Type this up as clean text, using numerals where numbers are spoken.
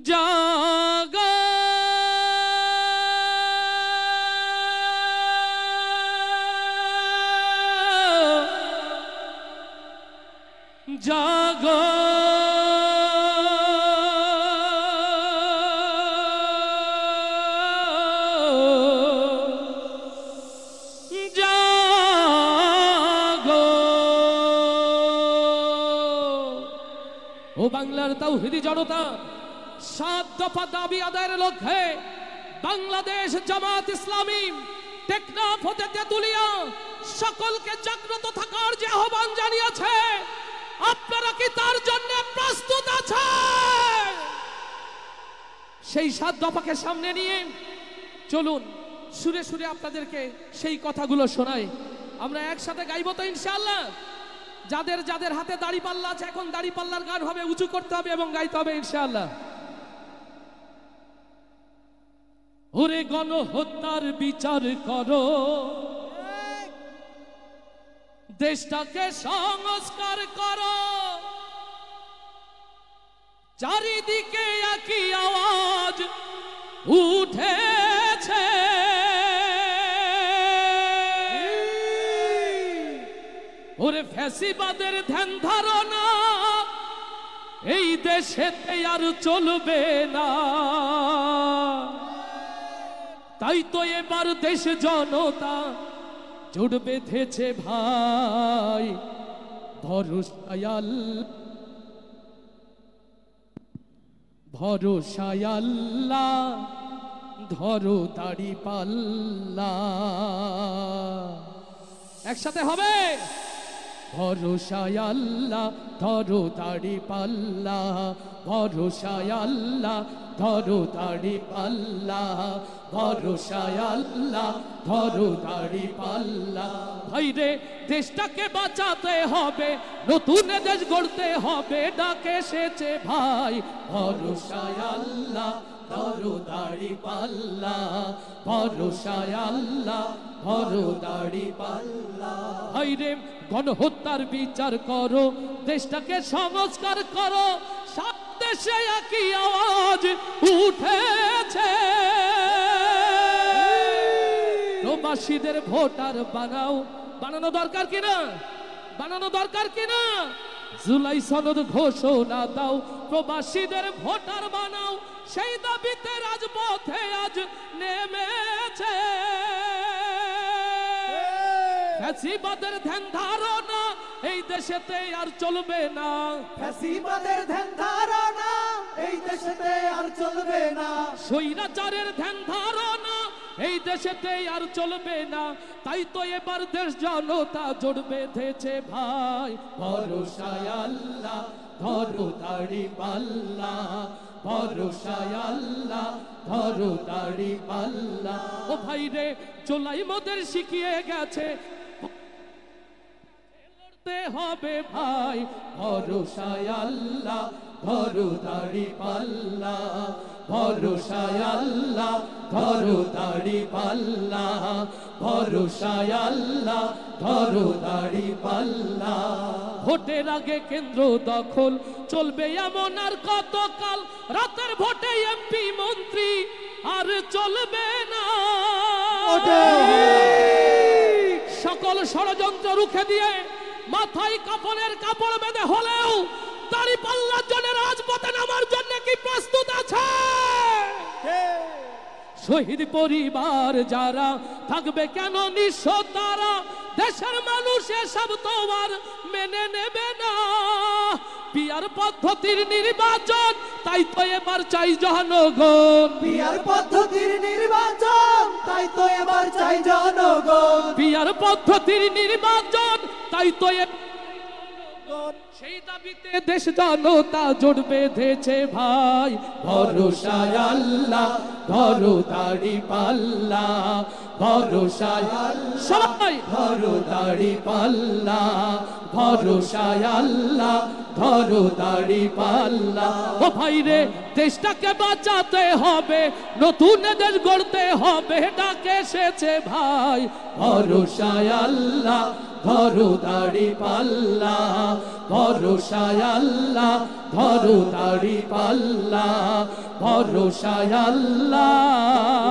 জাগো জাগো ও বাংলার তাওহীদি জনতা, 7 দফা দাবি আদায়ের লক্ষ্যে বাংলাদেশ জামাত ইসলামী টেকনাফ হতে তেতুলিয়া সকলকে জাগ্রত থাকার যে আহ্বান জানিয়েছে, আপনারা কি তার জন্য প্রস্তুত আছেন? সেই 7 দফাকে সামনে নিয়ে চলুন সুরে সুরে আপনাদেরকে সেই কথাগুলো শোনাই। আমরা একসাথে গাইব তো ইনশাআল্লাহ। যাদের যাদের হাতে দাড়িপাল্লা আছে, এখন দাড়িপাল্লার গান হবে, উঁচু করতে হবে এবং গাইতে হবে ইনশাআল্লাহ। ওরে গণহত্যার বিচার করো, দেশটাকে সংস্কার করো, চারিদিকে একই আওয়াজ উঠেছে, ওরে ফ্যাসিবাদের ধ্যান ধারণা এই দেশেতে আর চলবে না। তাই তো এবার দেশ জনতা জোট বেঁধেছে ভাই, ভরসায় আল্লাহ, ধরো দাড়ি পাল্লা। একসাথে হবে, ভরসায় আল্লাহ ধরো দাড়ি পাল্লা, ভরসায় আল্লাহ ধরো দাড়ি পাল্লা, ভরসায় আল্লাহ ধরো দাড়ি পাল্লা। ভাইরে দেশটাকে বাঁচাতে হবে, নতুন দেশ গড়তে হবে, ডাকে এসেছে ভাই, ভরসায় আল্লাহ ধরো দাড়ি পাল্লা, ভরসায় আল্লাহ ধরো দাড়ি পাল্লা। ভাইরে গণহত্যার বিচার করো, দেশটাকে সংস্কার করো, সব দেশে একই আওয়াজ উঠেছে। প্রবাসীদের ভোটার বানাও, বানানো দরকার কিনা, বানানো দরকার কিনা? জুলাই সনদ ঘোষণা দাও, প্রবাসীদের ভোটার বানাও, সেই দাবিতে রাজপথে আজ নেমেছে। ফ্যাসিবাদের ধ্যান ধারণা এই দেশেতে আর চলবে না, ফ্যাসিবাদের ধ্যান ধারণা এই দেশেতে আর চলবে না, স্বৈরাচারের ধ্যান ধারণা এই দেশেতে আর চলবে না। তাই তো এবার দেশ জনতা জোট বেঁধেছে ভাই, ভরসায় আল্লাহ ধরো দাড়ি পাল্লা, ভরসায় আল্লাহ ধরো দাড়ি পাল্লা। ও ভাই রে চোলাই মোদের শিখিয়ে গেছে, লড়তে হবে ভাই, ভরসায় আল্লাহ ধরো দাড়ি পাল্লা, ভরসায় আল্লাহ ধরো দাড়ি পাল্লা, ভরসায় আল্লাহ ধরো দাড়ি পাল্লা। ভোটের আগে কেন্দ্র দখল চলবে এমন আর কতকাল, রাতের ভোটে এমপি মন্ত্রী আর চলবে না। সকল ষড়যন্ত্র রুখে দিয়ে মাথায় কাফনের কাপড় বেঁধে হলেও দাড়ি পাল্লার জন্য রাজপথে নামার জন্য কি প্রস্তুত আছে? শহীদ পরিবার যারা থাকবে কেন নিঃস্ব তারা, দেশের মানুষ এসব তো আর মেনে নেবে না। পিয়ার পদ্ধতির নির্বাচন তাই তো এবার চাই জনগণ, পিয়ার পদ্ধতির নির্বাচন তাই তো এবার চাই জনগণ, পিয়ার পদ্ধতির নির্বাচন তাই তো সেই দাবিতে দেশ জনতা জোট বেঁধেছে ভাই, ভরসায় আল্লাহ ধরো দাড়ি পাল্লা, ভরসায় সবাই ধরো দাড়ি পাল্লা, ভরসায় আল্লাহ ধরো দাড়ি পাল্লা। ও ভাই রে দেশটাকে বাঁচাতে হবে, নতুন দেশ গড়তে হবে, ডাকে এসেছে ভাই, ভরসায় আল্লাহ ধরো দাড়ি পাল্লা, ভরসায় আল্লাহ, ধরো দাড়ি পাল্লা, ভরসায় আল্লাহ।